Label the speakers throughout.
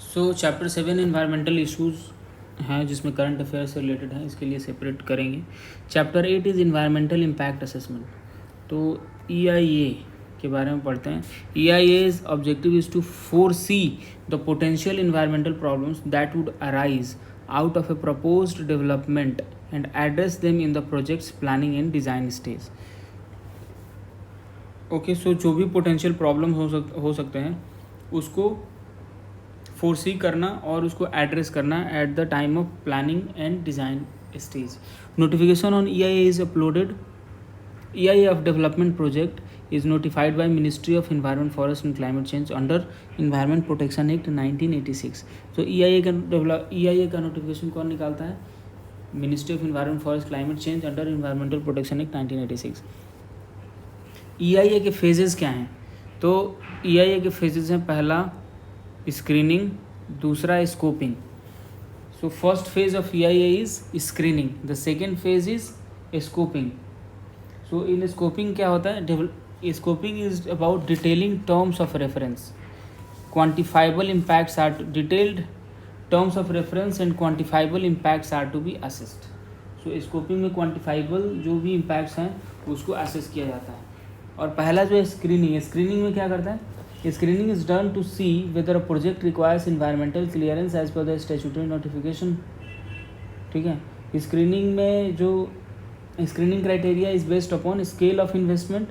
Speaker 1: सो chapter 7 environmental issues हैं जिसमें current affair से रिलेटेड है, इसके लिए सेपरेट करेंगे। Chapter 8 is environmental impact assessment. तो EIA के बारे में पढ़ते हैं। EIA's objective is to foresee the potential environmental problems that would arise out of a proposed development and address them in the project's planning and design stage. Okay, so जो भी potential problem हो सकते हैं उसको foresee करना और उसको address करना at the time of planning and design stage. Notification on EIA is uploaded. EIA of development project is notified by Ministry of Environment, Forest and Climate Change under Environment Protection Act 1986। तो EIA का notification कौन निकालता है? Ministry of environment, forest, climate change under environmental protection act 1986। EIA के phases क्या हैं? तो EIA के फेजेस हैं, पहला स्क्रीनिंग, दूसरा scoping. So first phase of EIA is screening, the second phase is scoping. So in scoping क्या होता है? Scoping is about detailing terms of reference, quantifiable impacts are detailed terms of reference and quantifiable impacts are to be assessed. So scoping में quantifiable जो भी impacts हैं उसको assess किया जाता है। और पहला जो है स्क्रीनिंग में क्या करता है? Screening is done to see whether a project requires environmental clearance as per the statutory notification. ठीक है, स्क्रीनिंग में जो screening criteria is based upon scale of investment,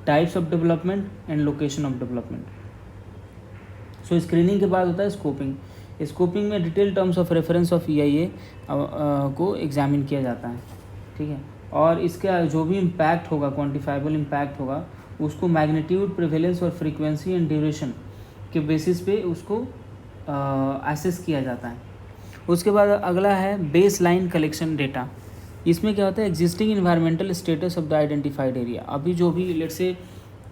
Speaker 1: types of development and location of development. So screening के बाद होता है scoping. Scoping में detail terms of reference of EIA को एग्जामिन किया जाता है। ठीक है, और इसका जो भी इम्पैक्ट होगा, क्वान्टिफाइबल इम्पैक्ट होगा, उसको मैग्नीट्यूड, प्रिवेलेंस और फ्रीक्वेंसी एंड ड्यूरेशन के बेसिस पे उसको एसेस किया जाता है। उसके बाद अगला है बेस लाइन कलेक्शन डेटा। इसमें क्या होता है? Existing environmental status of the identified area. अभी जो भी लेट से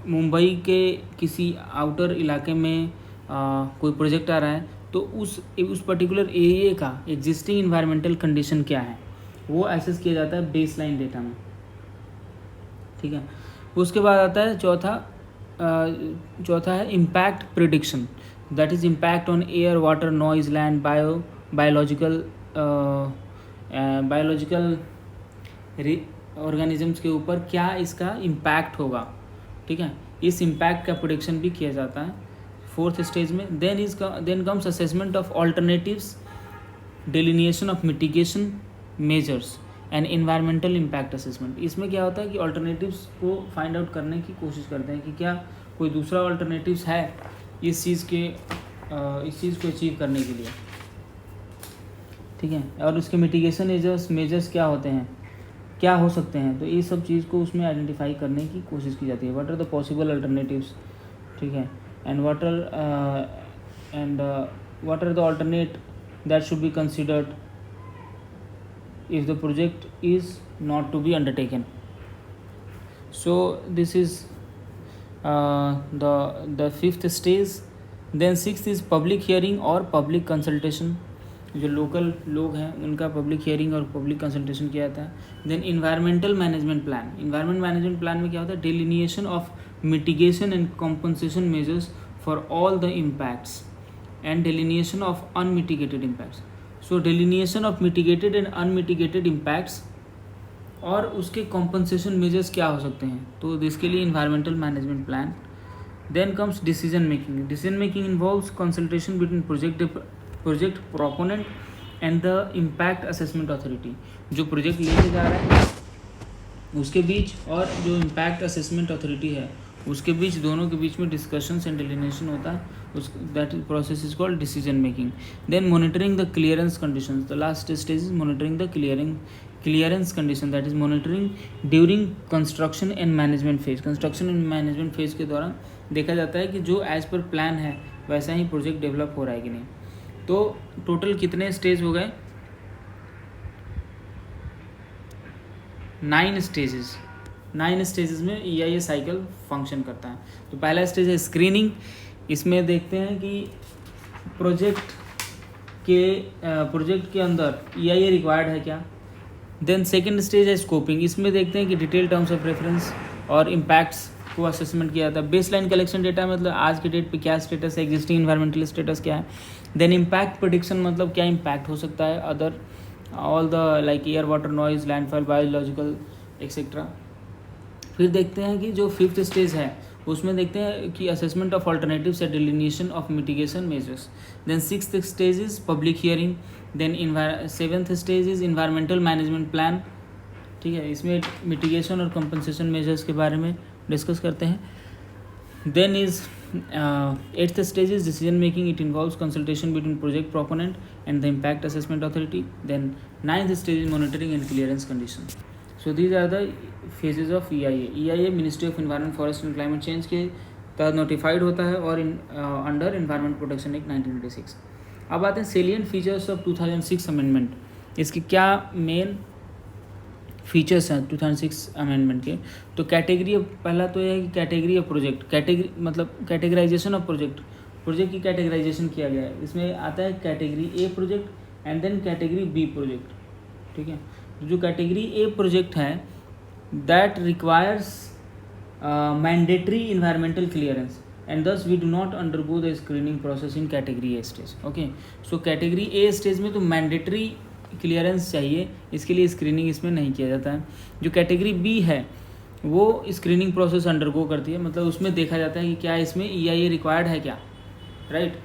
Speaker 1: मुंबई के किसी आउटर इलाके में कोई प्रोजेक्ट आ रहा है तो उस पर्टिकुलर एरिया का एग्जिस्टिंग इन्वायरमेंटल कंडीशन क्या है वो एसेस किया जाता है बेस लाइन डेटा में। ठीक है, उसके बाद आता है चौथा है impact prediction, that is impact on air, water, noise, land, biological organisms के ऊपर क्या इसका इम्पैक्ट होगा। ठीक है, इस इम्पैक्ट का प्रिडिक्शन भी किया जाता है फोर्थ स्टेज में। Then comes assessment of alternatives, delineation of mitigation measures and environmental impact assessment. इसमें क्या होता है कि ऑल्टरनेटिव्स को फाइंड आउट करने की कोशिश करते हैं कि क्या कोई दूसरा ऑल्टरनेटिव्स है इस चीज़ को अचीव करने के लिए। ठीक है, और उसके मिटिगेशन मेजर्स क्या होते हैं, क्या हो सकते हैं, तो ये सब चीज़ को उसमें आइडेंटिफाई करने की कोशिश की जाती है। What are the possible alternatives. ठीक है, and what are the alternate that should be considered if the project is not to be undertaken. So this is the fifth stage. Then sixth is public hearing और public consultation। जो local लोग हैं उनका public hearing और public consultation किया जाता है। Then environmental management plan. Environment management plan में क्या होता है? Delineation of mitigation and compensation measures for all the impacts and delineation of unmitigated impacts. So delineation of mitigated and unmitigated impacts और उसके compensation measures क्या हो सकते हैं, तो इसके लिए environmental management plan. Then comes decision making. Decision making involves consultation between project proponent and the impact assessment authority. जो प्रोजेक्ट लेके जा रहा है उसके बीच और जो इम्पैक्ट असेसमेंट अथॉरिटी है उसके बीच, दोनों के बीच में डिस्कशंस एंड डिलिनेशन होता है। That process is called decision making. Then monitoring the clearance conditions. The last stage is monitoring the clearance condition, that is monitoring during construction and management phase. Construction and management phase के दौरान देखा जाता है कि जो as per plan है वैसा ही project develop हो रहा है कि नहीं। तो टोटल कितने स्टेज हो गए? 9 स्टेजेस। 9 स्टेजेस में EIA साइकिल फंक्शन करता है। तो पहला स्टेज है स्क्रीनिंग। इसमें देखते हैं कि प्रोजेक्ट के अंदर EIA रिक्वायर्ड है क्या। देन सेकेंड स्टेज है स्कोपिंग। इसमें देखते हैं कि डिटेल टर्म्स ऑफ रेफरेंस और इम्पैक्ट्स को असेसमेंट किया जाता है। बेस लाइन कलेक्शन डेटा मतलब आज के डेट पे क्या स्टेटस है, एग्जिस्टिंग इन्वायरमेंटल स्टेटस क्या है। देन इम्पैक्ट प्रेडिक्शन मतलब क्या इम्पैक्ट हो सकता है, other all the like air water noise landfall biological etcetera. फिर देखते हैं कि जो फिफ्थ स्टेज है उसमें देखते हैं कि assessment of alternatives and delineation of mitigation measures. Then sixth stage is public hearing. Then seventh stage is environmental management plan. ठीक है, इसमें मिटिगेशन और कंपनसेशन मेजर्स के बारे में डिस्कस करते हैं। Then is eighth stage is decision making, it involves consultation between project proponent and the impact assessment authority. Then ninth stage is monitoring and clearance condition. So these are the phases of EIA। EIA ministry of environment forest and climate change के तहत notified होता है और under environment protection act 1986। अब आते हैं salient features of 2006 amendment. इसके क्या मेन फीचर्स हैं 2006 अमेंडमेंट के। तो कैटेगरी, पहला तो यह है कि कैटेगरी ऑफ प्रोजेक्ट, कैटेगरी मतलब कैटेगराइजेशन ऑफ प्रोजेक्ट की कैटेगराइजेशन किया गया है। इसमें आता है category A project and then category B project. ठीक है, जो कैटेगरी ए प्रोजेक्ट है that requires mandatory environmental clearance and thus we do not undergo the screening process in category A stage. Okay, so category A stage में तो mandatory clearance चाहिए, इसके लिए screening इसमें नहीं किया जाता है। जो कैटेगरी बी है वो स्क्रीनिंग प्रोसेस अंडरगो करती है, मतलब उसमें देखा जाता है कि क्या इसमें EIA रिक्वायर्ड है क्या, right.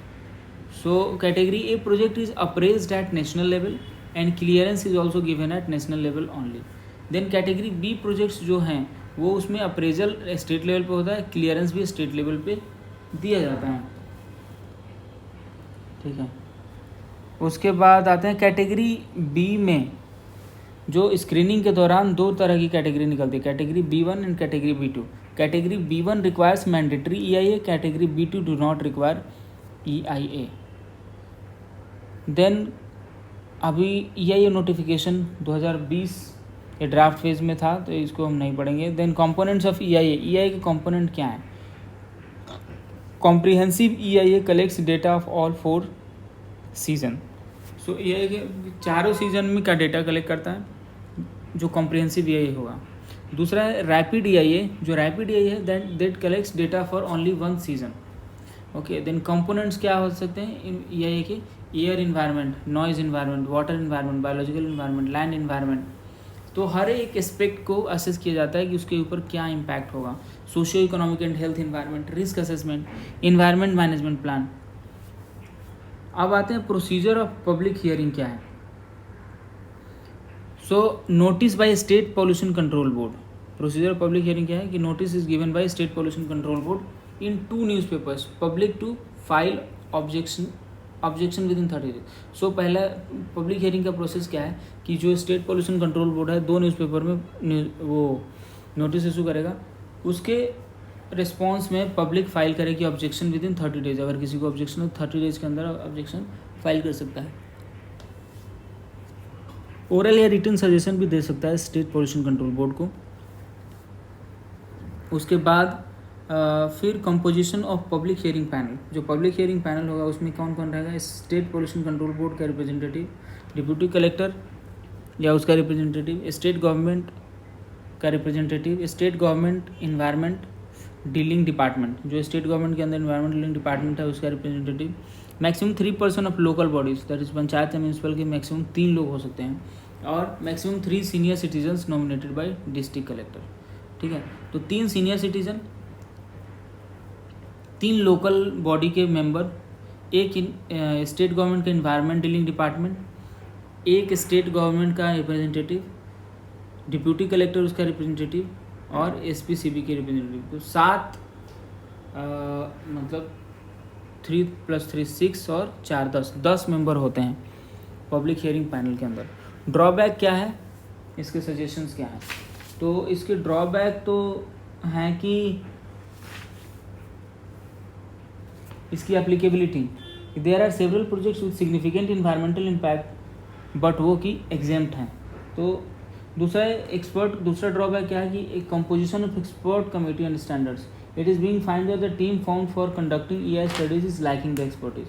Speaker 1: So category A project is appraised at national level and clearance is also given at national level only. Then category B projects जो हैं वो उसमें अप्रेजल स्टेट लेवल पे होता है, क्लियरेंस भी स्टेट लेवल पे दिया जाता है। ठीक है, उसके बाद आते हैं कैटेगरी बी में जो स्क्रीनिंग के दौरान दो तरह की कैटेगरी निकलती है, category B1 and category B2। Category B1 requires mandatory EIA, category B2 do not require EIA। Then अभी EIA नोटिफिकेशन 2020 ये ड्राफ्ट फेज में था तो इसको हम नहीं पढ़ेंगे। देन कंपोनेंट्स ऑफ EIA के कंपोनेंट क्या हैं। Comprehensive EIA collects data of all 4 season. So EIA के चारों सीजन में का डेटा कलेक्ट करता है जो कॉम्प्रिहेंसिव EIA होगा। दूसरा है रैपिड EIA, जो रैपिड EIA है that collects data for only 1 season. Okay, then components क्या हो सकते हैं इन EIA के, air environment, noise environment, water environment, biological environment, land environment. तो हर एक एस्पेक्ट को असेस किया जाता है कि उसके ऊपर क्या इम्पैक्ट होगा। Socio economic and health environment, risk assessment, environment management plan. अब आते हैं प्रोसीजर ऑफ पब्लिक हियरिंग क्या है। So notice by state pollution control board. Procedure of public hearing क्या है कि notice is given by state pollution control board in 2 newspapers, public to file objection within 30 days. So पहला public hearing का process क्या है कि जो state pollution control board है 2 न्यूज़पेपर में वो नोटिस इशू करेगा, उसके रिस्पॉन्स में पब्लिक फाइल करेगी ऑब्जेक्शन विद इन 30 डेज। अगर किसी को ऑब्जेक्शन हो 30 डेज के अंदर ऑब्जेक्शन फाइल कर सकता है। ओरल या रिटन सजेशन भी दे सकता है स्टेट पॉल्यूशन कंट्रोल बोर्ड को। उसके बाद फिर composition of public hearing panel. जो पब्लिक हियरिंग पैनल होगा उसमें कौन कौन रहेगा, स्टेट पॉल्यूशन कंट्रोल बोर्ड का रिप्रेजेंटेटिव, डिप्यूटी कलेक्टर या उसका रिप्रेजेंटेटिव, स्टेट गवर्नमेंट का representative, state government environment dealing department, जो स्टेट गवर्नमेंट के अंदर इन्वायरमेंट डीलिंग डिपार्टमेंट है उसका representative, maximum 3% of local bodies that is panchayat या म्यूनसिपल के मैक्सिमम 3 लोग हो सकते हैं, और maximum 3 senior citizens nominated by district collector. ठीक है, तो 3 सीनियर सिटीजन, 3 लोकल बॉडी के मेंबर, एक स्टेट गवर्नमेंट का इन्वायरमेंट डीलिंग डिपार्टमेंट, एक स्टेट गवर्नमेंट का रिप्रेजेंटेटिव, डिप्यूटी कलेक्टर उसका रिप्रेजेंटेटिव और SPCB के रिप्रेजेंटेटिव। तो 7 मतलब 3 + 3 6 और 4 10 मेंबर होते हैं पब्लिक हियरिंग पैनल के अंदर। ड्रॉबैक क्या है, इसके सजेशंस क्या हैं। तो इसके ड्रॉबैक तो हैं कि इसकी applicability, there are several projects with significant environmental impact but वो कि एग्जेम्प्ट हैं। तो दूसरा ड्रॉबैक क्या है कि एक composition of expert committee and standards, it is being find that the team found for conducting EI studies is lacking the expertise.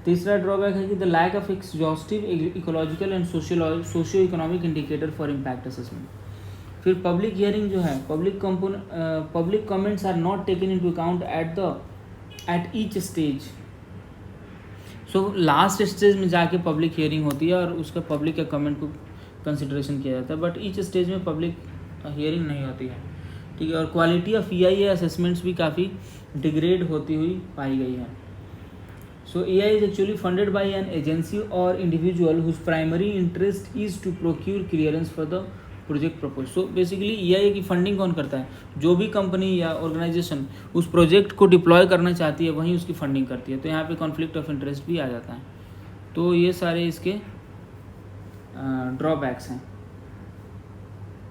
Speaker 1: तीसरा ड्रॉबैक है कि the lack of exhaustive ecological and socio economic indicator for impact assessment. फिर public hearing जो है, public comments are not taken into account at each stage. So last stage में जाके public hearing होती है और उसका पब्लिक के कमेंट को कंसिडरेशन किया जाता है, बट ईच स्टेज में पब्लिक हियरिंग नहीं होती है, ठीक है। और क्वालिटी ऑफ EIA असेसमेंट्स भी काफ़ी डिग्रेड होती हुई पाई गई है। So AI is actually funded by an agency or individual whose primary interest is to procure clearance for the project propose. So basically EIA की फंडिंग कौन करता है? जो भी कंपनी या ऑर्गेनाइजेशन उस प्रोजेक्ट को डिप्लॉय करना चाहती है वहीं उसकी फंडिंग करती है। तो यहाँ पे कॉन्फ्लिक्ट ऑफ इंटरेस्ट भी आ जाता है। तो ये सारे इसके ड्रॉबैक्स हैं।